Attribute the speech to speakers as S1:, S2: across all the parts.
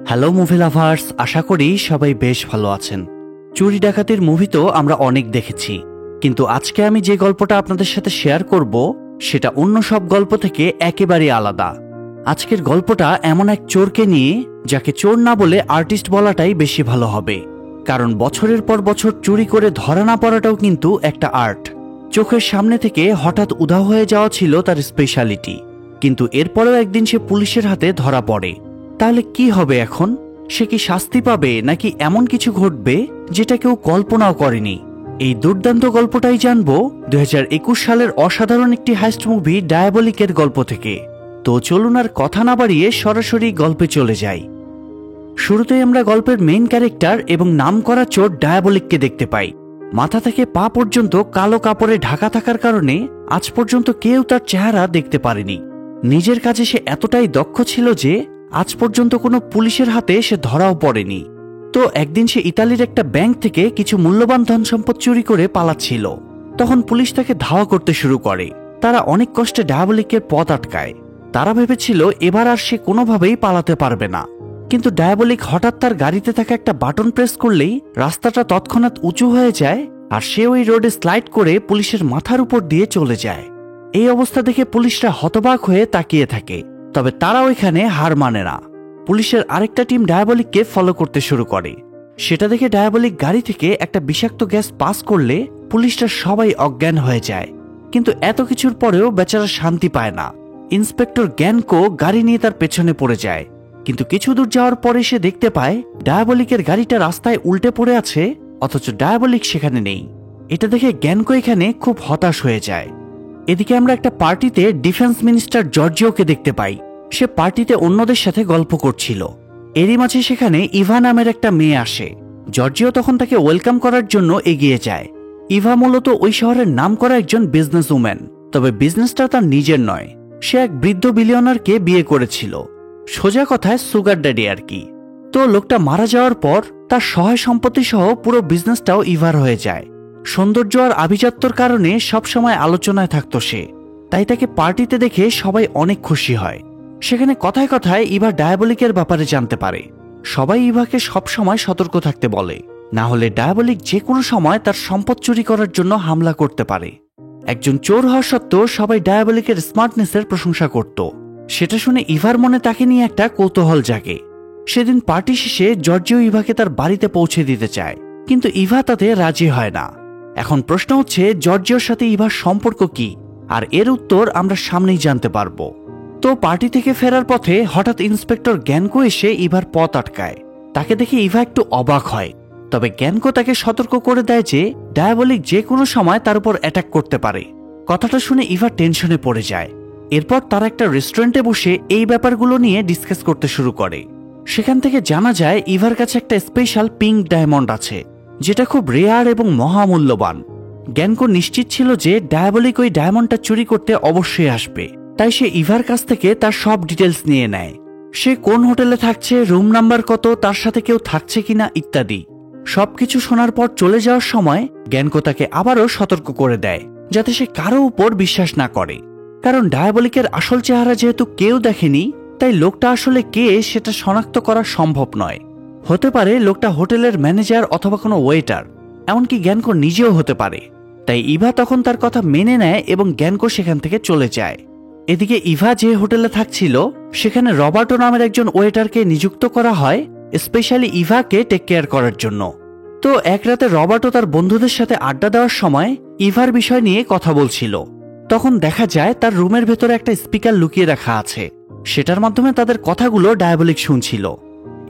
S1: Hello movie lovers, আশা করি সবাই বেশ ভালো আছেন। চুরি ডাকাতির মুভি তো আমরা অনেক দেখেছি, কিন্তু আজকে আমি যে গল্পটা আপনাদের সাথে শেয়ার করব সেটা অন্য সব গল্প থেকে একেবারেই আলাদা। আজকের গল্পটা এমন এক চোরকে নিয়ে, যাকে চোর না বলে আর্টিস্ট বলাটাই বেশি ভালো হবে, কারণ বছরের পর বছর চুরি করে ধরা না পড়াটাও কিন্তু একটা আর্ট। চোখের সামনে থেকে হঠাৎ উধাও হয়ে যাওয়া ছিল তার স্পেশালিটি, কিন্তু এরপরেও একদিন সে পুলিশের হাতে ধরা পড়ে। তাহলে কি হবে এখন? সে কি শাস্তি পাবে, নাকি এমন কিছু ঘটবে যেটা কেউ কল্পনাও করেনি? এই দুর্দান্ত গল্পটাই জানবো 2021 সালের অসাধারণ একটি হাইস্ট মুভি ডায়াবলিকের গল্প থেকে। তো চলুন আর কথা না বাড়িয়ে সরাসরি গল্পে চলে যাই। শুরুতেই আমরা গল্পের মেইন ক্যারেক্টার এবং নামকরা চোর ডায়াবলিককে দেখতে পাই। মাথা থেকে পা পর্যন্ত কালো কাপড়ে ঢাকা থাকার কারণে আজ পর্যন্ত কেউ তার চেহারা দেখতে পারেনি। নিজের কাজে সে এতটাই দক্ষ ছিল যে আজ পর্যন্ত কোনো পুলিশের হাতে সে ধরাও পড়েনি। তো একদিন সে ইতালির একটা ব্যাংক থেকে কিছু মূল্যবান ধন সম্পদ চুরি করে পালাচ্ছিল। তখন পুলিশ তাকে ধাওয়া করতে শুরু করে। তারা অনেক কষ্টে ডায়াবলিকের পথ আটকায়। তারা ভেবেছিল এবার আর সে কোনোভাবেই পালাতে পারবে না, কিন্তু ডায়াবলিক হঠাৎ তার গাড়িতে থাকা একটা বাটন প্রেস করলেই রাস্তাটা তৎক্ষণাৎ উঁচু হয়ে যায়, আর সে ওই রোডে স্লাইড করে পুলিশের মাথার উপর দিয়ে চলে যায়। এই অবস্থা দেখে পুলিশরা হতবাক হয়ে তাকিয়ে থাকে, তবে তারা ওইখানে হার মানে না। পুলিশের আরেকটা টিম ডায়াবলিককে ফলো করতে শুরু করে। সেটা দেখে ডায়াবলিক গাড়ি থেকে একটা বিষাক্ত গ্যাস পাস করলে পুলিশরা সবাই অজ্ঞান হয়ে যায়। কিন্তু এত কিছুর পরেও বেচারা শান্তি পায় না। ইন্সপেক্টর গ্যানকো গাড়ি নিয়ে তার পেছনে পড়ে যায়, কিন্তু কিছু দূর যাওয়ার পরে সে দেখতে পায় ডায়াবলিকের গাড়িটা রাস্তায় উল্টে পড়ে আছে, অথচ ডায়াবলিক সেখানে নেই। এটা দেখে গ্যানকো এখানে খুব হতাশ হয়ে যায়। এদিকে আমরা একটা পার্টিতে ডিফেন্স মিনিস্টার জর্জিওকে দেখতে পাই। সে পার্টিতে অন্যদের সাথে গল্প করছিল। এরই মাঝে সেখানে ইভা নামের একটা মেয়ে আসে। জর্জিও তখন তাকে ওয়েলকাম করার জন্য এগিয়ে যায়। ইভা মূলত ওই শহরের নামকরা একজন বিজনেস উম্যান, তবে বিজনেসটা তার নিজের নয়। সে এক বৃদ্ধ বিলিয়নারকে বিয়ে করেছিল, সোজা কথায় সুগার ড্যাডি আর কি। তো লোকটা মারা যাওয়ার পর তার সহায় সম্পত্তি সহ পুরো বিজনেসটাও ইভার হয়ে যায়। সৌন্দর্য আর আভিজাত্যর কারণে সবসময় আলোচনায় থাকতো সে, তাই তাকে পার্টিতে দেখে সবাই অনেক খুশি হয়। সেখানে কথায় কথায় ইভা ডায়াবলিকের ব্যাপারে জানতে পারে। সবাই ইভাকে সবসময় সতর্ক থাকতে বলে, না হলে ডায়াবলিক যে কোনো সময় তার সম্পদ চুরি করার জন্য হামলা করতে পারে। একজন চোর হওয়া সত্ত্বেও সবাই ডায়াবলিকের স্মার্টনেসের প্রশংসা করত। সেটা শুনে ইভার মনে তাকে নিয়ে একটা কৌতূহল জাগে। সেদিন পার্টি শেষে জর্জিও ইভাকে তার বাড়িতে পৌঁছে দিতে চায়, কিন্তু ইভা তাতে রাজি হয় না। এখন প্রশ্ন হচ্ছে, জর্জিওর সাথে ইভার সম্পর্ক কি? আর এর উত্তর আমরা সামনেই জানতে পারবো। তো পার্টি থেকে ফেরার পথে হঠাৎ ইন্সপেক্টর গ্যানকো এসে ইভার পথ আটকায়। তাকে দেখে ইভা একটু অবাক হয়, তবে গ্যানকো তাকে সতর্ক করে দেয় যে ডায়াবলিক যে কোনো সময় তার উপর অ্যাটাক করতে পারে। কথাটা শুনে ইভা টেনশনে পড়ে যায়। এরপর তারা একটা রেস্টুরেন্টে বসে এই ব্যাপারগুলো নিয়ে ডিসকাস করতে শুরু করে। সেখান থেকে জানা যায় ইভার কাছে একটা স্পেশাল পিঙ্ক ডায়মন্ড আছে, যেটা খুব রেয়ার এবং মহামূল্যবান। গ্যানকো নিশ্চিত ছিল যে ডায়াবলিক ওই ডায়মন্ডটা চুরি করতে অবশ্যই আসবে, তাই সে ইভার কাছ থেকে তার সব ডিটেলস নিয়ে নেয়। সে কোন হোটেলে থাকছে, রুম নাম্বার কত, তার সাথে কেউ থাকছে কিনা ইত্যাদি। সবকিছু শোনার পর চলে যাওয়ার সময় গ্যানকো তাকে আবারও সতর্ক করে দেয় যাতে সে কারো উপর বিশ্বাস না করে, কারণ ডায়াবলিকের আসল চেহারা যেহেতু কেউ দেখেনি, তাই লোকটা আসলে কে সেটা শনাক্ত করা সম্ভব নয়। হতে পারে লোকটা হোটেলের ম্যানেজার অথবা কোনো ওয়েটার, এমনকি গ্যানকো নিজেও হতে পারে। তাই ইভা তখন তার কথা মেনে নেয় এবং গ্যানকো সেখান থেকে চলে যায়। এদিকে ইভা যে হোটেলে থাকছিল সেখানে রবার্টো নামের একজন ওয়েটারকে নিযুক্ত করা হয় স্পেশালি ইভাকে টেক কেয়ার করার জন্য। তো এক রাতে রবার্টো তার বন্ধুদের সাথে আড্ডা দেওয়ার সময় ইভার বিষয় নিয়ে কথা বলছিল। তখন দেখা যায় তার রুমের ভেতরে একটা স্পিকার লুকিয়ে রাখা আছে, সেটার মাধ্যমে তাদের কথাগুলো ডায়াবলিক শুনছিল।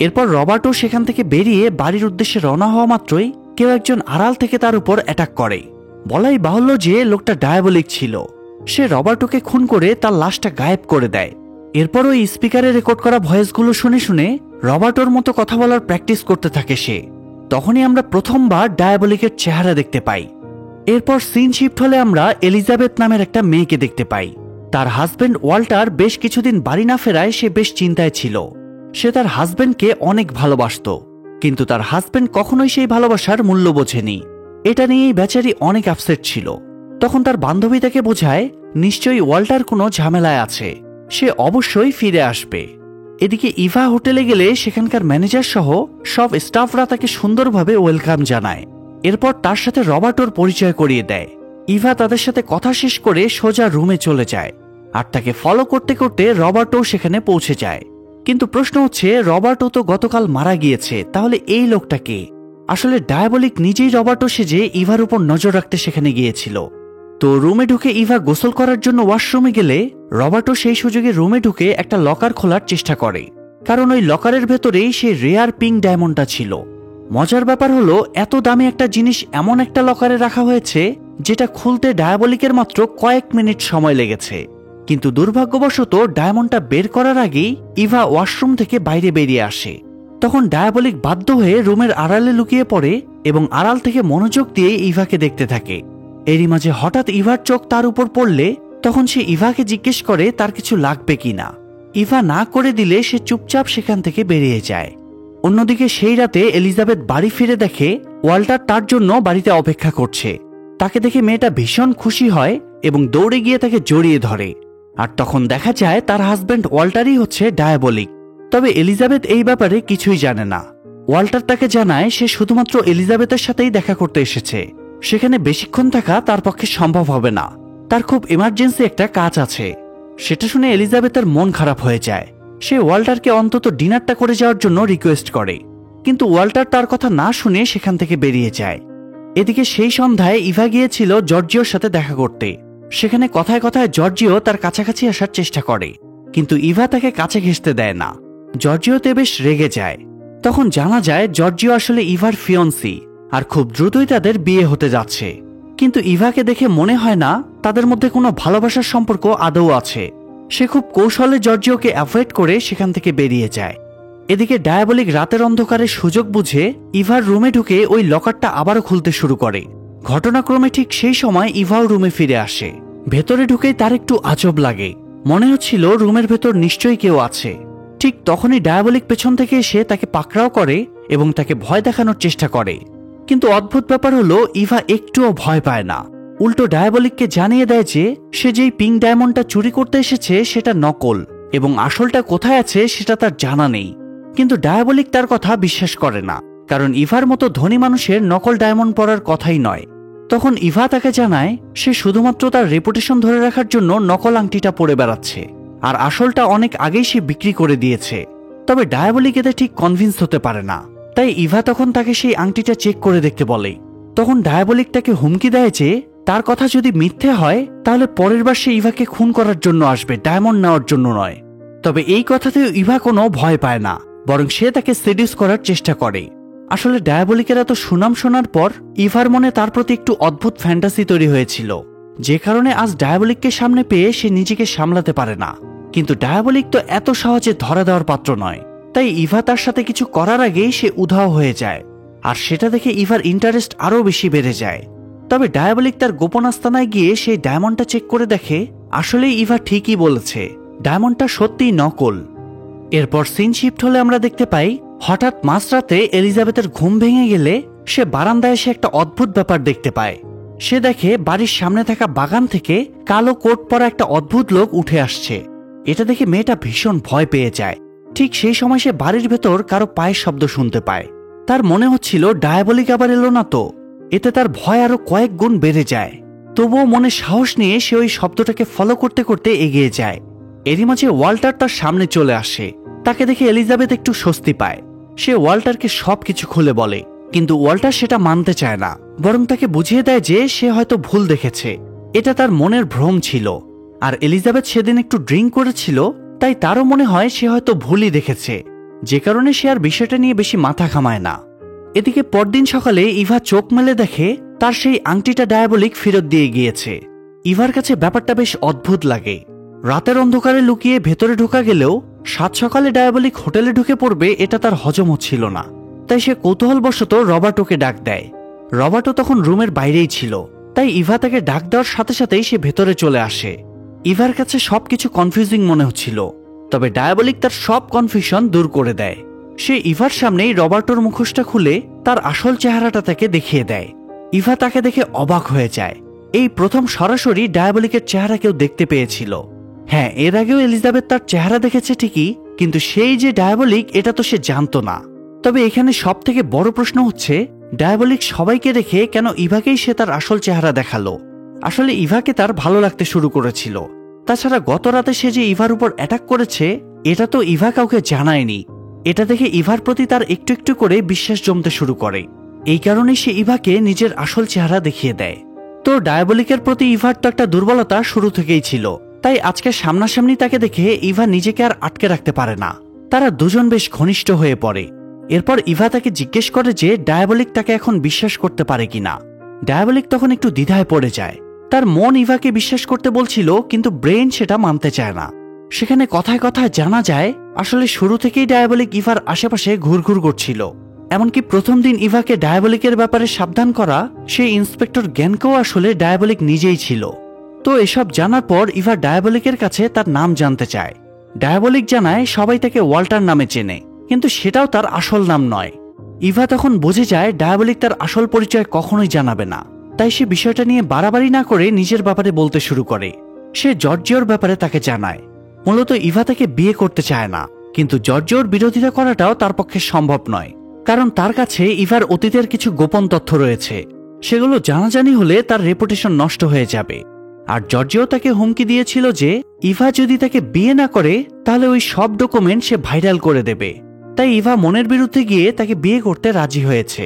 S1: এরপর রবার্টো সেখান থেকে বেরিয়ে বাড়ির উদ্দেশ্যে রওনা হওয়া মাত্রই কেউ একজন আড়াল থেকে তার উপর অ্যাটাক করে। বলাই বাহুল্য যে লোকটা ডায়াবলিক ছিল। সে রবার্টোকে খুন করে তার লাশটা গায়েব করে দেয়। এরপর ওই স্পিকারে রেকর্ড করা ভয়েসগুলো শুনে শুনে রবার্টোর মতো কথা বলার প্র্যাকটিস করতে থাকে সে। তখনই আমরা প্রথমবার ডায়াবলিকের চেহারা দেখতে পাই। এরপর সিন শিফট হলে আমরা এলিজাবেথ নামের একটা মেয়েকে দেখতে পাই। তার হাজবেন্ড ওয়াল্টার বেশ কিছুদিন বাড়ি না ফেরায় সে বেশ চিন্তায় ছিল। সে তার হাজবেন্ডকে অনেক ভালোবাসত, কিন্তু তার হাজবেন্ড কখনোই সেই ভালোবাসার মূল্য বোঝেনি। এটা নিয়েই বেচারি অনেক আপসেট ছিল। তখন তার বান্ধবী তাকে বোঝায় নিশ্চয়ই ওয়াল্টার কোনো ঝামেলায় আছে, সে অবশ্যই ফিরে আসবে। এদিকে ইভা হোটেলে গেলে সেখানকার ম্যানেজার সহ সব স্টাফরা তাকে সুন্দরভাবে ওয়েলকাম জানায়। এরপর তার সাথে রবার্টোর পরিচয় করিয়ে দেয়। ইভা তাদের সাথে কথা শেষ করে সোজা রুমে চলে যায়, আর তাকে ফলো করতে করতে রবার্টো সেখানে পৌঁছে যায়। কিন্তু প্রশ্ন হচ্ছে, রবার্টো তো গতকাল মারা গিয়েছে, তাহলে এই লোকটা কে? আসলে ডায়াবলিক নিজেই রবার্টো সেজে ইভার উপর নজর রাখতে সেখানে গিয়েছিল। তো রুমে ঢুকে ইভা গোসল করার জন্য ওয়াশরুমে গেলে রবার্টো সেই সুযোগে রুমে ঢুকে একটা লকার খোলার চেষ্টা করে, কারণ ওই লকারের ভেতরেই সেই রেয়ার পিঙ্ক ডায়মন্ডটা ছিল। মজার ব্যাপার হলো, এত দামি একটা জিনিস এমন একটা লকারে রাখা হয়েছে যেটা খুলতে ডায়াবলিকের মাত্র কয়েক মিনিট সময় লেগেছে। কিন্তু দুর্ভাগ্যবশত ডায়মন্ডটা বের করার আগেই ইভা ওয়াশরুম থেকে বাইরে বেরিয়ে আসে। তখন ডায়াবলিক বাধ্য হয়ে রুমের আড়ালে লুকিয়ে পড়ে এবং আড়াল থেকে মনোযোগ দিয়ে ইভাকে দেখতে থাকে। এরই মাঝে হঠাৎ ইভার চোখ তার উপর পড়লে তখন সে ইভাকে জিজ্ঞেস করে তার কিছু লাগবে কিনা। ইভা না করে দিলে সে চুপচাপ সেখান থেকে বেরিয়ে যায়। অন্যদিকে সেই রাতে এলিজাবেথ বাড়ি ফিরে দেখে ওয়াল্টার তার জন্য বাড়িতে অপেক্ষা করছে। তাকে দেখে মেয়েটা ভীষণ খুশি হয় এবং দৌড়ে গিয়ে তাকে জড়িয়ে ধরে। আর তখন দেখা যায় তার হাজব্যান্ড ওয়াল্টারই হচ্ছে ডায়াবলিক। তবে এলিজাবেথ এই ব্যাপারে কিছুই জানে না। ওয়াল্টার তাকে জানায় সে শুধুমাত্র এলিজাবেথের সাথেই দেখা করতে এসেছে, সেখানে বেশিক্ষণ থাকা তার পক্ষে সম্ভব হবে না, তার খুব ইমার্জেন্সি একটা কাজ আছে। সেটা শুনে এলিজাবেথের মন খারাপ হয়ে যায়। সে ওয়াল্টারকে অন্তত ডিনারটা করে যাওয়ার জন্য রিকোয়েস্ট করে, কিন্তু ওয়াল্টার তার কথা না শুনে সেখান থেকে বেরিয়ে যায়। এদিকে সেই সন্ধ্যায় ইভা গিয়েছিল জর্জিওর সাথে দেখা করতে। সেখানে কথায় কথায় জর্জিও তার কাছাকাছি আসার চেষ্টা করে, কিন্তু ইভা তাকে কাছে ঘেঁষতে দেয় না। জর্জিওতে বেশ রেগে যায়। তখন জানা যায় জর্জিও আসলে ইভার ফিয়ন্সি, আর খুব দ্রুতই তাদের বিয়ে হতে যাচ্ছে। কিন্তু ইভাকে দেখে মনে হয় না তাদের মধ্যে কোনো ভালোবাসার সম্পর্ক আদৌ আছে। সে খুব কৌশলে জর্জিওকে অ্যাভয়েড করে সেখান থেকে বেরিয়ে যায়। এদিকে ডায়াবলিক রাতের অন্ধকারে সুযোগ বুঝে ইভার রুমে ঢুকে ওই লকারটা আবারও খুলতে শুরু করে। ঘটনাক্রমে ঠিক সেই সময় ইভাও রুমে ফিরে আসে। ভেতরে ঢুকেই তার একটু আজব লাগে, মনে হচ্ছিল রুমের ভেতর নিশ্চয়ই কেউ আছে। ঠিক তখনই ডায়াবলিক পেছন থেকে এসে তাকে পাকড়াও করে এবং তাকে ভয় দেখানোর চেষ্টা করে। কিন্তু অদ্ভুত ব্যাপার হলো, ইভা একটুও ভয় পায় না। উল্টো ডায়াবলিককে জানিয়ে দেয় যে সে যেই পিঙ্ক ডায়মন্ডটা চুরি করতে এসেছে সেটা নকল এবং আসলটা কোথায় আছে সেটা তার জানা নেই। কিন্তু ডায়াবলিক তার কথা বিশ্বাস করে না, কারণ ইভার মতো ধনী মানুষের নকল ডায়মন্ড পরার কথাই নয়। তখন ইভা তাকে জানায় সে শুধুমাত্র তার রেপুটেশন ধরে রাখার জন্য নকল আংটিটা পরে বেড়াচ্ছে, আর আসলটা অনেক আগেই সে বিক্রি করে দিয়েছে। তবে ডায়াবলিক এতে ঠিক কনভিন্স হতে পারে না, তাই ইভা তখন তাকে সেই আংটিটা চেক করে দেখতে বলে। তখন ডায়াবলিক তাকে হুমকি দেয় যে তার কথা যদি মিথ্যে হয় তাহলে পরের বার সে ইভাকে খুন করার জন্য আসবে, ডায়মন্ড নেওয়ার জন্য নয়। তবে এই কথাতেও ইভা কোনো ভয় পায় না, বরং সে তাকে সেডিউস করার চেষ্টা করে। আসলে ডায়াবলিকের এত সুনাম শোনার পর ইভার মনে তার প্রতি একটু অদ্ভুত ফ্যান্টাসি তৈরি হয়েছিল, যে কারণে আজ ডায়াবলিককে সামনে পেয়ে সে নিজেকে সামলাতে পারে না। কিন্তু ডায়াবলিক তো এত সহজে ধরা দেওয়ার পাত্র নয়, তাই ইভা তার সাথে কিছু করার আগেই সে উধাও হয়ে যায়। আর সেটা দেখে ইভার ইন্টারেস্ট আরও বেশি বেড়ে যায়। তবে ডায়াবলিক তার গোপন আস্তানায় গিয়ে সেই ডায়মন্ডটা চেক করে দেখে আসলেই ইভা ঠিকই বলেছে, ডায়মন্ডটা সত্যিই নকল। এরপর সিন শিফট হলে আমরা দেখতে পাই হঠাৎ মাঝরাতে এলিজাবেথের ঘুম ভেঙে গেলে সে বারান্দায় এসে একটা অদ্ভুত ব্যাপার দেখতে পায়। সে দেখে বাড়ির সামনে থাকা বাগান থেকে কালো কোট পরা একটা অদ্ভুত লোক উঠে আসছে। এটা দেখে মেয়েটা ভীষণ ভয় পেয়ে যায়। ঠিক সেই সময় সে বাড়ির ভেতর কারো পায়ের শব্দ শুনতে পায়। তার মনে হচ্ছিল ডায়াবলিক আবার এলো না তো। এতে তার ভয় আরো কয়েক গুণ বেড়ে যায়। তবুও মনে সাহস নিয়ে সে ওই শব্দটাকে ফলো করতে করতে এগিয়ে যায়। এরই মাঝে ওয়াল্টার তার সামনে চলে আসে। তাকে দেখে এলিজাবেথ একটু স্বস্তি পায়। সে ওয়াল্টারকে সবকিছু খুলে বলে, কিন্তু ওয়াল্টার সেটা মানতে চায় না, বরং তাকে বুঝিয়ে দেয় যে সে হয়তো ভুল দেখেছে, এটা তার মনের ভ্রম ছিল। আর এলিজাবেথ সেদিন একটু ড্রিঙ্ক করেছিল, তাই তারও মনে হয় সে হয়তো ভুলই দেখেছে, যে কারণে সে আর বিষয়টা নিয়ে বেশি মাথা ঘামায় না। এদিকে পরদিন সকালে ইভা চোখ মেলে দেখে তার সেই আংটিটা ডায়াবলিক ফেরত দিয়ে গিয়েছে। ইভার কাছে ব্যাপারটা বেশ অদ্ভুত লাগে। রাতের অন্ধকারে লুকিয়ে ভেতরে ঢোকা গেলেও সাত সকালে ডায়াবলিক হোটেলে ঢুকে পড়বে এটা তার হজম হচ্ছিল না। তাই সে কৌতূহলবশত রবার্টোকে ডাক দেয়। রবার্টো তখন রুমের বাইরেই ছিল, তাই ইভা তাকে ডাক দেওয়ার সাথে সাথেই সে ভেতরে চলে আসে। ইভার কাছে সবকিছু কনফিউজিং মনে হচ্ছিল, তবে ডায়াবলিক তার সব কনফিউশন দূর করে দেয়। সে ইভার সামনেই রবার্টোর মুখোশটা খুলে তার আসল চেহারাটা তাকে দেখিয়ে দেয়। ইভা তাকে দেখে অবাক হয়ে যায়। এই প্রথম সরাসরি ডায়াবলিকের চেহারা কেউ দেখতে পেয়েছিল। হ্যাঁ, এর আগেও এলিজাবেথ তার চেহারা দেখেছে ঠিকই, কিন্তু সেই যে ডায়াবলিক এটা তো সে জানতো না। তবে এখানে সব থেকে বড় প্রশ্ন হচ্ছে, ডায়াবলিক সবাইকে রেখে কেন ইভাকেই সে তার আসল চেহারা দেখালো? আসলে ইভাকে তার ভালো লাগতে শুরু করেছিল। তাছাড়া গত রাতে সে যে ইভার উপর অ্যাটাক করেছে এটা তো ইভা কাউকে জানায়নি। এটা দেখে ইভার প্রতি তার একটু একটু করে বিশ্বাস জমতে শুরু করে। এই কারণেই সে ইভাকে নিজের আসল চেহারা দেখিয়ে দেয়। তো ডায়াবলিকের প্রতি ইভার তো একটা দুর্বলতা শুরু থেকেই ছিল, তাই আজকে সামনাসামনি তাকে দেখে ইভা নিজেকে আর আটকে রাখতে পারে না। তারা দুজন বেশ ঘনিষ্ঠ হয়ে পড়ে। এরপর ইভা তাকে জিজ্ঞেস করে যে ডায়াবলিক তাকে এখন বিশ্বাস করতে পারে কিনা। ডায়াবলিক তখন একটু দ্বিধায় পড়ে যায়। তার মন ইভাকে বিশ্বাস করতে বলছিল, কিন্তু ব্রেন সেটা মানতে চায় না। সেখানে কথায় কথায় জানা যায় আসলে শুরু থেকেই ডায়াবলিক ইভার আশেপাশে ঘুরঘুর করছিল। এমনকি প্রথম দিন ইভাকে ডায়াবলিকের ব্যাপারে সাবধান করা সেই ইন্সপেক্টর গ্যানকেও আসলে ডায়াবলিক নিজেই ছিল। তো এসব জানার পর ইভা ডায়াবলিকের কাছে তার নাম জানতে চায়। ডায়াবলিক জানায় সবাই তাকে ওয়াল্টার নামে চেনে, কিন্তু সেটাও তার আসল নাম নয়। ইভা তখন বুঝে যায় ডায়াবলিক তার আসল পরিচয় কখনোই জানাবে না। তাই সে বিষয়টা নিয়ে বাড়াবাড়ি না করে নিজের ব্যাপারে বলতে শুরু করে। সে জর্জিওর ব্যাপারে তাকে জানায়। মূলত ইভা তাকে বিয়ে করতে চায় না, কিন্তু জর্জিওর বিরোধিতা করাটাও তার পক্ষে সম্ভব নয়, কারণ তার কাছে ইভার অতীতের কিছু গোপন তথ্য রয়েছে। সেগুলো জানাজানি হলে তার রেপুটেশন নষ্ট হয়ে যাবে। আর জর্জিও তাকে হুমকি দিয়েছিল যে ইভা যদি তাকে বিয়ে না করে তাহলে ওই সব ডকুমেন্ট সে ভাইরাল করে দেবে। তাই ইভা মনের বিরুদ্ধে গিয়ে তাকে বিয়ে করতে রাজি হয়েছে।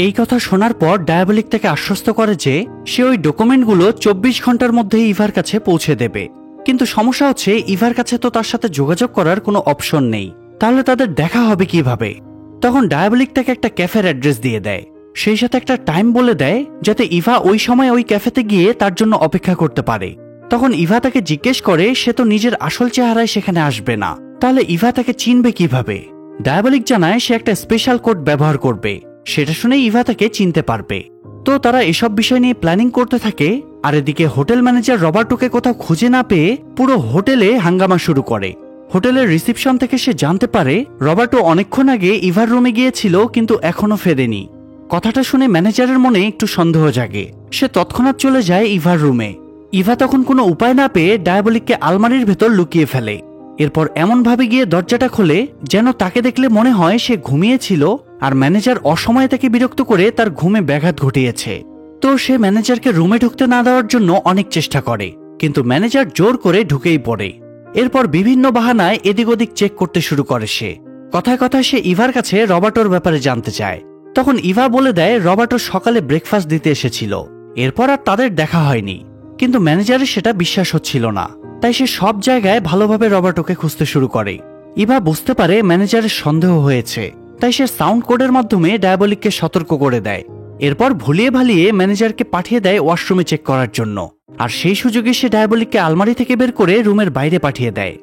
S1: এই কথা শোনার পর ডায়াবলিক তাকে আশ্বস্ত করে যে সে ওই ডকুমেন্টগুলো 24 ঘন্টার মধ্যে ইভার কাছে পৌঁছে দেবে। কিন্তু সমস্যা হচ্ছে ইভার কাছে তো তার সাথে যোগাযোগ করার কোনো অপশন নেই। তাহলে তাদের দেখা হবে কিভাবে? তখন ডায়াবলিক তাকে একটা ক্যাফের অ্যাড্রেস দিয়ে দেয়, সেই সাথে একটা টাইম বলে দেয় যাতে ইভা ওই সময় ওই ক্যাফেতে গিয়ে তার জন্য অপেক্ষা করতে পারে। তখন ইভা তাকে জিজ্ঞেস করে সে তো নিজের আসল চেহারায় সেখানে আসবে না, তাহলে ইভা তাকে চিনবে কিভাবে? ডায়াবলিক জানায় সে একটা স্পেশাল কোড ব্যবহার করবে, সেটা শুনে ইভা তাকে চিনতে পারবে। তো তারা এসব বিষয় নিয়ে প্ল্যানিং করতে থাকে। আর এদিকে হোটেল ম্যানেজার রবার্টোকে কোথাও খুঁজে না পেয়ে পুরো হোটেলে হাঙ্গামা শুরু করে। হোটেলের রিসিপশন থেকে সে জানতে পারে রবার্টো অনেকক্ষণ আগে ইভার রুমে গিয়েছিল, কিন্তু এখনো ফেরেনি। কথাটা শুনে ম্যানেজারের মনে একটু সন্দেহ জাগে। সে তৎক্ষণাৎ চলে যায় ইভার রুমে। ইভা তখন কোনো উপায় না পেয়ে ডায়াবলিককে আলমারির ভেতর লুকিয়ে ফেলে। এরপর এমনভাবে গিয়ে দরজাটা খোলে যেন তাকে দেখলে মনে হয় সে ঘুমিয়েছিল আর ম্যানেজার অসময়ে তাকে বিরক্ত করে তার ঘুমে ব্যাঘাত ঘটিয়েছে। তো সে ম্যানেজারকে রুমে ঢুকতে না দেওয়ার জন্য অনেক চেষ্টা করে, কিন্তু ম্যানেজার জোর করে ঢুকেই পড়ে। এরপর বিভিন্ন বাহানায় এদিক ওদিক চেক করতে শুরু করে সে। কথায় কথায় সে ইভার কাছে রবার্টোর ব্যাপারে জানতে চায়। তখন ইভা বলে দেয় রবার্টো সকালে ব্রেকফাস্ট দিতে এসেছিল, এরপর আর তাদের দেখা হয়নি। কিন্তু ম্যানেজারের সেটা বিশ্বাস হচ্ছিল না, তাই সে সব জায়গায় ভালোভাবে রবার্টোকে খুঁজতে শুরু করে। ইভা বুঝতে পারে ম্যানেজারের সন্দেহ হয়েছে, তাই সে সাউন্ড কোডের মাধ্যমে ডায়াবলিককে সতর্ক করে দেয়। এরপর ভুলিয়ে ভালিয়ে ম্যানেজারকে পাঠিয়ে দেয় ওয়াশরুমে চেক করার জন্য। আর সেই সুযোগে সে ডায়াবলিককে আলমারি থেকে বের করে রুমের বাইরে পাঠিয়ে দেয়।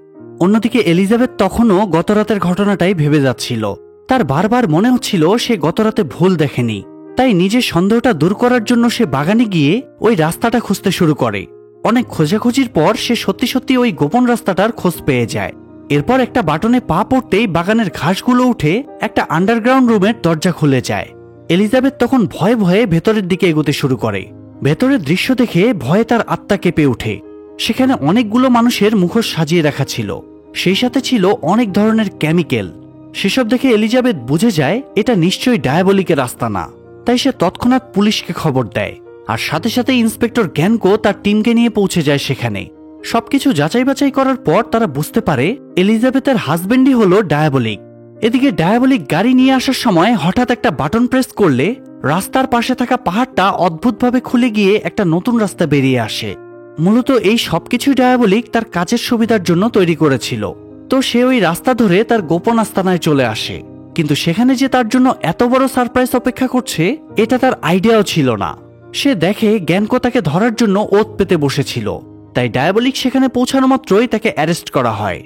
S1: অন্যদিকে এলিজাবেথ তখনও গতরাতের ঘটনাটাই ভেবে যাচ্ছিল। তার বারবার মনে হচ্ছিল সে গতরাতে ভুল দেখেনি। তাই নিজের সন্দেহটা দূর করার জন্য সে বাগানে গিয়ে ওই রাস্তাটা খুঁজতে শুরু করে। অনেক খোঁজাখুঁজির পর সে সত্যি সত্যি ওই গোপন রাস্তাটার খোঁজ পেয়ে যায়। এরপর একটা বাটনে পা পড়তেই বাগানের ঘাসগুলো উঠে একটা আন্ডারগ্রাউন্ড রুমের দরজা খুলে যায়। এলিজাবেথ তখন ভয়ে ভয়ে ভেতরের দিকে এগোতে শুরু করে। ভেতরের দৃশ্য দেখে ভয়ে তার আত্মা কেঁপে ওঠে। সেখানে অনেকগুলো মানুষের মুখোশ সাজিয়ে রাখা ছিল, সেই সাথে ছিল অনেক ধরনের কেমিক্যাল। সেসব দেখে এলিজাবেথ বুঝে যায় এটা নিশ্চয়ই ডায়াবলিকের রাস্তা না। তাই সে তৎক্ষণাৎ পুলিশকে খবর দেয়। আর সাথে সাথে ইন্সপেক্টর গ্যানকো তার টিমকে নিয়ে পৌঁছে যায় সেখানে। সবকিছু যাচাই বাছাই করার পর তারা বুঝতে পারে এলিজাবেথের হাজবেন্ডই হলো ডায়াবলিক। এদিকে ডায়াবলিক গাড়ি নিয়ে আসার সময় হঠাৎ একটা বাটন প্রেস করলে রাস্তার পাশে থাকা পাহাড়টা অদ্ভুতভাবে খুলে গিয়ে একটা নতুন রাস্তা বেরিয়ে আসে। মূলত এই সবকিছুই ডায়াবলিক তার কাজের সুবিধার জন্য তৈরি করেছিল। তো সে ওই রাস্তা ধরে তার গোপন আস্তানায় চলে আসে, কিন্তু সেখানে যে তার জন্য এত বড় সারপ্রাইজ অপেক্ষা করছে এটা তার আইডিয়াও ছিল না। সে দেখে গ্যানকো তাকে ধরার জন্য ওত পেতে বসেছিল, তাই ডায়াবলিক সেখানে পৌঁছানো মাত্রই তাকে অ্যারেস্ট করা হয়।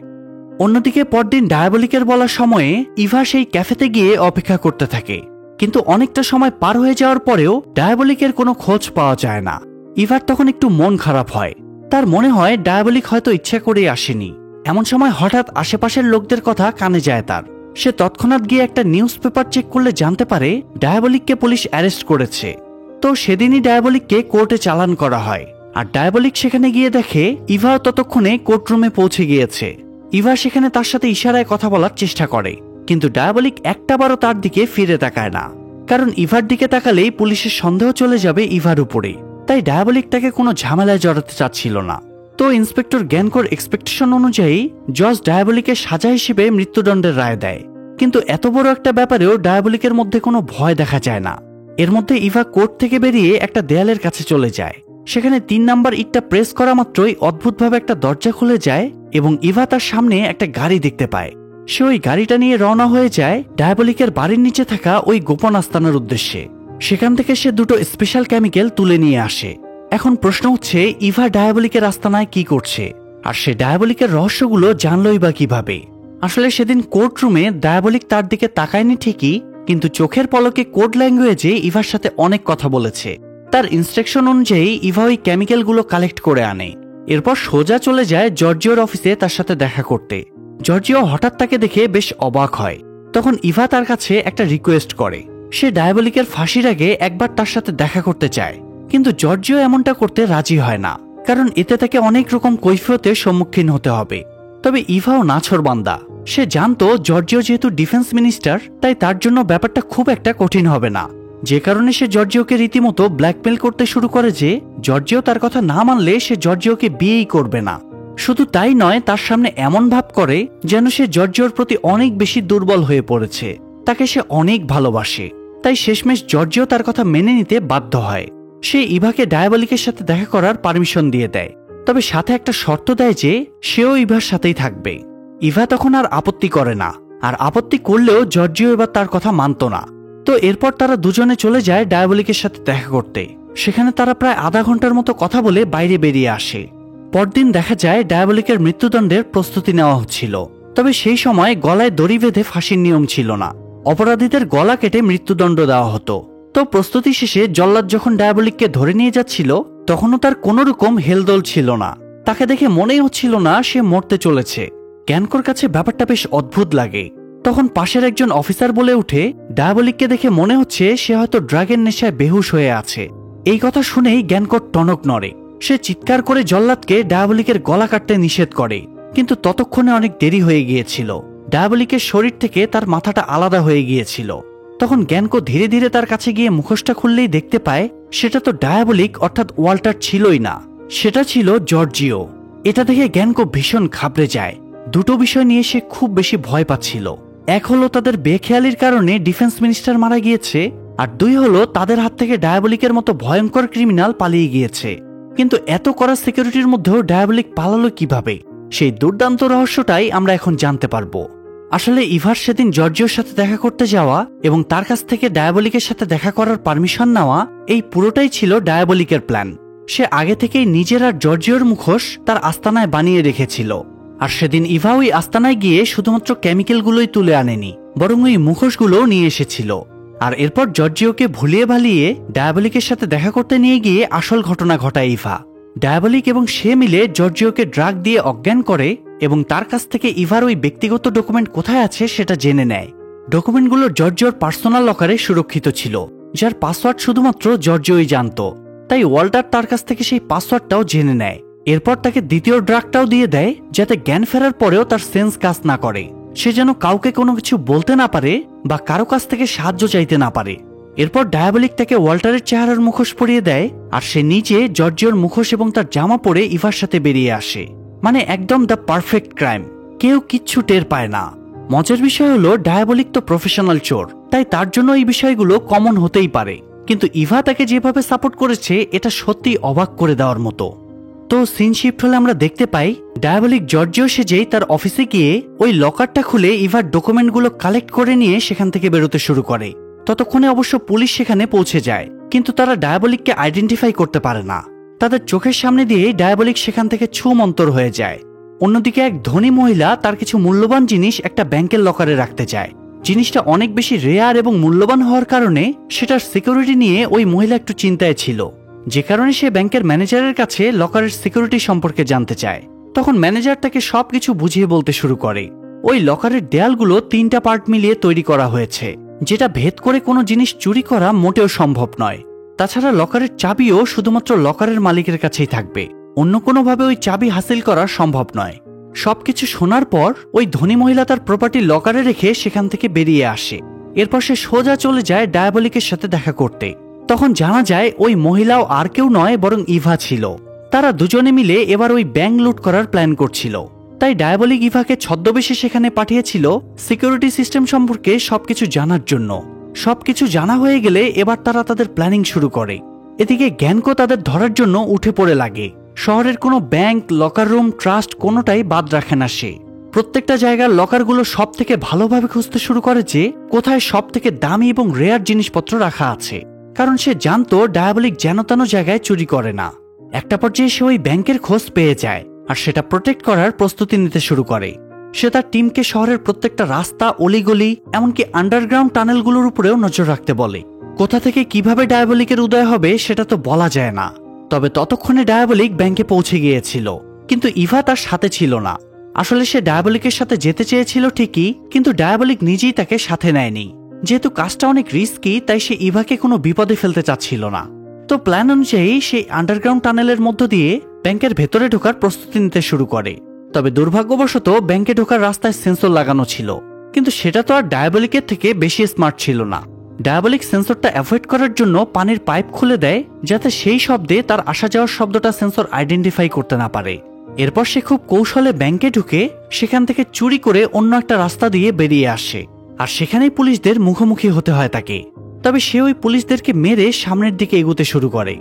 S1: অন্যদিকে পরদিন ডায়াবলিকের বলার সময়ে ইভা সেই ক্যাফেতে গিয়ে অপেক্ষা করতে থাকে, কিন্তু অনেকটা সময় পার হয়ে যাওয়ার পরেও ডায়াবলিকের কোনো খোঁজ পাওয়া যায় না। ইভার তখন একটু মন খারাপ হয়। তার মনে হয় ডায়াবলিক হয়তো ইচ্ছা করেই আসেনি। এমন সময় হঠাৎ আশেপাশের লোকদের কথা কানে যায় তার। সে তৎক্ষণাৎ গিয়ে একটা নিউজ পেপার চেক করলে জানতে পারে ডায়াবলিককে পুলিশ অ্যারেস্ট করেছে। তো সেদিনই ডায়াবলিককে কোর্টে চালান করা হয়। আর ডায়াবলিক সেখানে গিয়ে দেখে ইভাও ততক্ষণে কোর্টরুমে পৌঁছে গিয়েছে। ইভা সেখানে তার সাথে ইশারায় কথা বলার চেষ্টা করে, কিন্তু ডায়াবলিক একটাবারও তার দিকে ফিরে তাকায় না, কারণ ইভার দিকে তাকালেই পুলিশের সন্দেহ চলে যাবে ইভার উপরে। তাই ডায়াবলিক তাকে কোনো ঝামেলায় জড়াতে চাচ্ছিল না। তো ইন্সপেক্টর গ্যানকোর এক্সপেকটেশন অনুযায়ী জজ ডায়াবলিকের সাজা হিসেবে মৃত্যুদণ্ডের রায় দেয়। কিন্তু এত বড় একটা ব্যাপারেও ডায়াবলিকের মধ্যে কোনো ভয় দেখা যায় না। এর মধ্যে ইভা কোর্ট থেকে বেরিয়ে একটা দেয়ালের কাছে চলে যায়। সেখানে 3 নাম্বার ইটটা প্রেস করা মাত্রই অদ্ভুতভাবে একটা দরজা খুলে যায় এবং ইভা তার সামনে একটা গাড়ি দেখতে পায়। সে ওই গাড়িটা নিয়ে রওনা হয়ে যায় ডায়াবলিকের বাড়ির নিচে থাকা ওই গোপন আস্তানার উদ্দেশ্যে। সেখান থেকে সে 2টো স্পেশাল কেমিক্যাল তুলে নিয়ে আসে। এখন প্রশ্ন হচ্ছে, ইভা ডায়াবলিকের আস্তানায় কি করছে, আর সে ডায়াবলিকের রহস্যগুলো জানলই বা কিভাবে? আসলে সেদিন কোর্ট রুমে ডায়াবলিক তার দিকে তাকায়নি ঠিকই, কিন্তু চোখের পলকে কোড ল্যাঙ্গুয়েজে ইভার সাথে অনেক কথা বলেছে। তার ইনস্ট্রাকশন অনুযায়ী ইভা ওই কেমিক্যালগুলো কালেক্ট করে আনে। এরপর সোজা চলে যায় জর্জিওর অফিসে তার সাথে দেখা করতে। জর্জিও হঠাৎ তাকে দেখে বেশ অবাক হয়। তখন ইভা তার কাছে একটা রিকোয়েস্ট করে। সে ডায়াবলিকের ফাঁসির আগে একবার তার সাথে দেখা করতে চায়, কিন্তু জর্জিও এমনটা করতে রাজি হয় না, কারণ এতে তাকে অনেক রকম কৈফিয়তের সম্মুখীন হতে হবে। তবে ইভাও নাছোড়বান্দা। সে জানতো জর্জিও যেহেতু ডিফেন্স মিনিস্টার, তাই তার জন্য ব্যাপারটা খুব একটা কঠিন হবে না। যে কারণে সে জর্জিওকে রীতিমতো ব্ল্যাকমেল করতে শুরু করে যে জর্জিও তার কথা না মানলে সে জর্জিওকে বিয়েই করবে না। শুধু তাই নয়, তার সামনে এমন ভাব করে যেন সে জর্জিওর প্রতি অনেক বেশি দুর্বল হয়ে পড়েছে, তাকে সে অনেক ভালোবাসে। তাই শেষমেশ জর্জিও তার কথা মেনে নিতে বাধ্য হয়। সে ইভাকে ডায়াবলিকের সাথে দেখা করার পারমিশন দিয়ে দেয়, তবে সাথে একটা শর্ত দেয় যে সেও ইভার সাথেই থাকবে। ইভা তখন আর আপত্তি করে না, আর আপত্তি করলেও জর্জিও এবার তার কথা মানত না। তো এরপর তারা দুজনে চলে যায় ডায়াবলিকের সাথে দেখা করতে। সেখানে তারা প্রায় আধা ঘন্টার মতো কথা বলে বাইরে বেরিয়ে আসে। পরদিন দেখা যায় ডায়াবলিকের মৃত্যুদণ্ডের প্রস্তুতি নেওয়া হচ্ছিল, তবে সেই সময় গলায় দড়ি বেঁধে ফাঁসির নিয়ম ছিল না। অপরাধীদের গলা কেটে মৃত্যুদণ্ড দেওয়া হতো। তো প্রস্তুতি শেষে জল্লাদ যখন ডায়াবলিককে ধরে নিয়ে যাচ্ছিল, তখনও তার কোনো রকম হেলদোল ছিল না। তাকে দেখে মনেই হচ্ছিল না সে মরতে চলেছে। গ্যানকোর কাছে ব্যাপারটা বেশ অদ্ভুত লাগে। তখন পাশের একজন অফিসার বলে উঠে, ডায়াবলিককে দেখে মনে হচ্ছে সে হয়তো ড্রাগের নেশায় বেহুশ হয়ে আছে। এই কথা শুনেই গ্যানকোর টনক নড়ে। সে চিৎকার করে জল্লাদকে ডায়াবলিকের গলা কাটতে নিষেধ করে, কিন্তু ততক্ষণে অনেক দেরি হয়ে গিয়েছিল। ডায়াবলিকের শরীর থেকে তার মাথাটা আলাদা হয়ে গিয়েছিল। তখন গ্যানকো ধীরে ধীরে তার কাছে গিয়ে মুখোশটা খুললেই দেখতে পায় সেটা তো ডায়াবলিক অর্থাৎ ওয়াল্টার ছিলই না, সেটা ছিল জর্জিও। এটা দেখে গ্যানকো ভীষণ ঘাবড়ে যায়। 2টো বিষয় নিয়ে সে খুব বেশি ভয় পাচ্ছিল। এক হলো তাদের বেখেয়ালির কারণে ডিফেন্স মিনিস্টার মারা গিয়েছে, আর 2 হলো তাদের হাত থেকে ডায়াবলিকের মতো ভয়ঙ্কর ক্রিমিনাল পালিয়ে গিয়েছে। কিন্তু এত কড়া সিকিউরিটির মধ্যেও ডায়াবলিক পালালো কিভাবে, সেই দুর্দান্ত রহস্যটাই আমরা এখন জানতে পারবো। আসলে ইভার সেদিন জর্জিওর সাথে দেখা করতে যাওয়া এবং তার কাছ থেকে ডায়াবলিকের সাথে দেখা করার পারমিশন নেওয়া, এই পুরোটাই ছিল ডায়াবলিকের প্ল্যান। সে আগে থেকেই নিজের আর জর্জিওর মুখোশ তার আস্তানায় বানিয়ে রেখেছিল। আর সেদিন ইভা ওই আস্তানায় গিয়ে শুধুমাত্র কেমিক্যালগুলোই তুলে আনেনি, বরং ওই মুখোশগুলোও নিয়ে এসেছিল। আর এরপর জর্জিওকে ভুলিয়ে ভালিয়ে ডায়াবলিকের সাথে দেখা করতে নিয়ে গিয়ে আসল ঘটনা ঘটায় ইভা। ডায়াবলিক এবং সে মিলে জর্জিওকে ড্রাগ দিয়ে অজ্ঞান করে এবং তার কাছ থেকে ইভার ওই ব্যক্তিগত ডকুমেন্ট কোথায় আছে সেটা জেনে নেয়। ডকুমেন্টগুলো জর্জিওর পার্সোনাল লকারে সুরক্ষিত ছিল, যার পাসওয়ার্ড শুধুমাত্র জর্জিওই জানত। তাই ওয়াল্টার তার কাছ থেকে সেই পাসওয়ার্ডটাও জেনে নেয়। এরপর তাকে দ্বিতীয় ড্রাগটাও দিয়ে দেয়, যাতে জ্ঞান ফেরার পরেও তার সেন্স কাজ না করে, সে যেন কাউকে কোনো কিছু বলতে না পারে বা কারো কাছ থেকে সাহায্য চাইতে না পারে। এরপর ডায়াবলিক তাকে ওয়াল্টারের চেহারার মুখোশ পরিয়ে দেয়, আর সে নিচে জর্জিওর মুখোশ এবং তার জামা পরে ইভার সাথে বেরিয়ে আসে। মানে একদম দ্য পারফেক্ট ক্রাইম, কেউ কিচ্ছু টের পায় না। মজার বিষয় হলো ডায়াবলিক তো প্রফেশনাল চোর, তাই তার জন্য এই বিষয়গুলো কমন হতেই পারে, কিন্তু ইভা তাকে যেভাবে সাপোর্ট করেছে এটা সত্যি অবাক করে দেওয়ার মতো। তো সিন শিফট হলে আমরা দেখতে পাই ডায়াবলিক জর্জিও সেজেই তার অফিসে গিয়ে ওই লকারটা খুলে ইভার ডকুমেন্টগুলো কালেক্ট করে নিয়ে সেখান থেকে বেরোতে শুরু করে। ততক্ষণে অবশ্য পুলিশ সেখানে পৌঁছে যায়, কিন্তু তারা ডায়াবলিককে আইডেন্টিফাই করতে পারে না। তাদের চোখের সামনে দিয়ে ডায়াবলিক সেখান থেকে ছুমন্তর হয়ে যায়। অন্যদিকে এক ধনী মহিলা তার কিছু মূল্যবান জিনিস একটা ব্যাংকের লকারে রাখতে চায়। জিনিসটা অনেক বেশি রেয়ার এবং মূল্যবান হওয়ার কারণে সেটার সিকিউরিটি নিয়ে ওই মহিলা একটু চিন্তায় ছিল, যে কারণে সে ব্যাংকের ম্যানেজারের কাছে লকারের সিকিউরিটি সম্পর্কে জানতে চায়। তখন ম্যানেজার তাকে সবকিছু বুঝিয়ে বলতে শুরু করে। ওই লকারের দেয়ালগুলো 3টা পার্ট মিলিয়ে তৈরি করা হয়েছে, যেটা ভেদ করে কোনো জিনিস চুরি করা মোটেও সম্ভব নয়। তাছাড়া লকারের চাবিও শুধুমাত্র লকারের মালিকের কাছেই থাকবে, অন্য কোনোভাবে ওই চাবি হাসিল করা সম্ভব নয়। সবকিছু শোনার পর ওই ধনী মহিলা তার প্রপার্টি লকারে রেখে সেখান থেকে বেরিয়ে আসে। এরপর সে সোজা চলে যায় ডায়াবলিকের সাথে দেখা করতে। তখন জানা যায় ওই মহিলাও আর কেউ নয় বরং ইভা ছিল। তারা দুজনে মিলে এবার ওই ব্যাংক লুট করার প্ল্যান করছিল। তাই ডায়াবলিক ইভাকে ছদ্মবেশে সেখানে পাঠিয়েছিল সিকিউরিটি সিস্টেম সম্পর্কে সবকিছু জানার জন্য। সবকিছু জানা হয়ে গেলে এবার তারা তাদের প্ল্যানিং শুরু করে। এদিকে গ্যানকো তাদের ধরার জন্য উঠে পড়ে লাগে। শহরের কোনো ব্যাংক, লকার রুম, ট্রাস্ট কোনোটাই বাদ রাখে না সে। প্রত্যেকটা জায়গার লকারগুলো সব থেকে ভালোভাবে খুঁজতে শুরু করে যে কোথায় সব থেকে দামি এবং রেয়ার জিনিসপত্র রাখা আছে, কারণ সে জানতো ডায়াবলিক যেন তেন জায়গায় চুরি করে না। একটা পর্যায়ে সে ওই ব্যাংকের খোঁজ পেয়ে যায় আর সেটা প্রোটেক্ট করার প্রস্তুতি নিতে শুরু করে। সে তার টিমকে শহরের প্রত্যেকটা রাস্তা, অলিগলি, এমনকি আন্ডারগ্রাউন্ড টানেলগুলোর উপরেও নজর রাখতে বলে। কোথা থেকে কিভাবে ডায়াবলিকের উদয় হবে সেটা তো বলা যায় না। তবে ততক্ষণে ডায়াবলিক ব্যাংকে পৌঁছে গিয়েছিল, কিন্তু ইভা তার সাথে ছিল না। আসলে সে ডায়াবলিকের সাথে যেতে চেয়েছিল ঠিকই, কিন্তু ডায়াবলিক নিজেই তাকে সাথে নেয়নি। যেহেতু কাজটা অনেক রিস্কি, তাই সে ইভাকে কোনো বিপদে ফেলতে চাচ্ছিল না। তো প্ল্যান অনুযায়ী সেই আন্ডারগ্রাউন্ড টানেলের মধ্য দিয়ে ব্যাংকের ভেতরে ঢোকার প্রস্তুতি নিতে শুরু করে। তবে দুর্ভাগ্যবশত ব্যাংকে ঢোকার রাস্তায় সেন্সর লাগানো ছিল, কিন্তু সেটা তো আর ডায়াবলিকের থেকে বেশি স্মার্ট ছিল না। ডায়াবলিক সেন্সরটা অ্যাভয়েড করার জন্য পানির পাইপ খুলে দেয়, যাতে সেই শব্দে তার আসা যাওয়ার শব্দটা সেন্সর আইডেন্টিফাই করতে না পারে। এরপর সে খুব কৌশলে ব্যাংকে ঢুকে সেখান থেকে চুরি করে অন্য একটা রাস্তা দিয়ে বেরিয়ে আসে, আর সেখানেই পুলিশদের মুখোমুখি হতে হয় তাকে। তবে সে ওই পুলিশদেরকে মেরে সামনের দিকে এগোতে শুরু করে।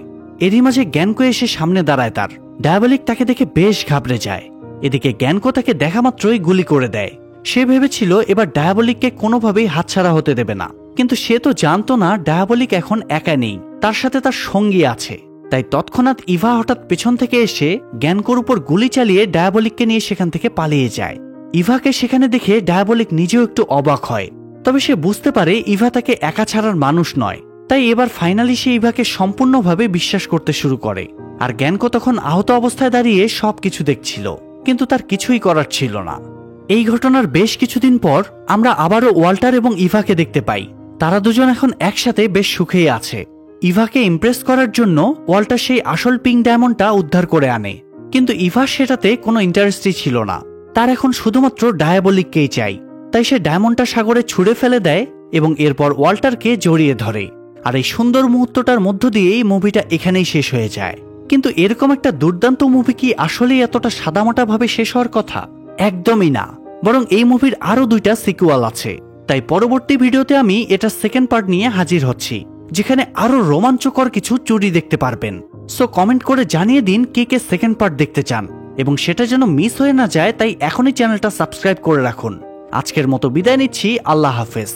S1: এরই মাঝে গ্যানকো এসে সামনে দাঁড়ায় তার। ডায়াবলিক তাকে দেখে বেশ ঘাবড়ে যায়। এদিকে গ্যানকো তাকে দেখা মাত্রই গুলি করে দেয়। সে ভেবেছিল এবার ডায়াবলিককে কোনোভাবেই হাতছাড়া হতে দেবে না, কিন্তু সে তো জানতো না ডায়াবলিক এখন একা নেই, তার সাথে তার সঙ্গী আছে। তাই তৎক্ষণাৎ ইভা হঠাৎ পেছন থেকে এসে গ্যানকোর উপর গুলি চালিয়ে ডায়াবলিককে নিয়ে সেখান থেকে পালিয়ে যায়। ইভাকে সেখানে দেখে ডায়াবলিক নিজেও একটু অবাক হয়। তবে সে বুঝতে পারে ইভা তাকে একা ছাড়ার মানুষ নয়। তাই এবার ফাইনালি সে ইভাকে সম্পূর্ণভাবে বিশ্বাস করতে শুরু করে। আর গ্যানকো তখন আহত অবস্থায় দাঁড়িয়ে সবকিছু দেখছিল, কিন্তু তার কিছুই করার ছিল না। এই ঘটনার বেশ কিছুদিন পর আমরা আবারও ওয়াল্টার এবং ইভাকে দেখতে পাই। তারা দুজন এখন একসাথে বেশ সুখেই আছে। ইভাকে ইমপ্রেস করার জন্য ওয়াল্টার সেই আসল পিঙ্ক ডায়মন্ডটা উদ্ধার করে আনে, কিন্তু ইভা সেটাতে কোনো ইন্টারেস্টই ছিল না। তার এখন শুধুমাত্র ডায়াবলিককেই চাই। তাই সে ডায়মন্ডটা সাগরে ছুঁড়ে ফেলে দেয় এবং এরপর ওয়াল্টারকে জড়িয়ে ধরে। আর এই সুন্দর মুহূর্তটার মধ্য দিয়েই মুভিটা এখানেই শেষ হয়ে যায়। কিন্তু এরকম একটা দুর্দান্ত মুভি কি আসলেই এতটা সাদামাটা ভাবে শেষ হওয়ার কথা? একদমই না, বরং এই মুভির আরো 2টা সিকুয়াল আছে। তাই পরবর্তী ভিডিওতে আমি এটা সেকেন্ড পার্ট নিয়ে হাজির হচ্ছি, যেখানে আরো রোমাঞ্চকর কিছু চুরি দেখতে পারবেন। সো কমেন্ট করে জানিয়ে দিন কে কে সেকেন্ড পার্ট দেখতে চান, এবং সেটা যেন মিস হয়ে না যায়। তাই এখনই চ্যানেলটা সাবস্ক্রাইব করে রাখুন। আজকের মতো বিদায় নিচ্ছি, আল্লাহ হাফেজ।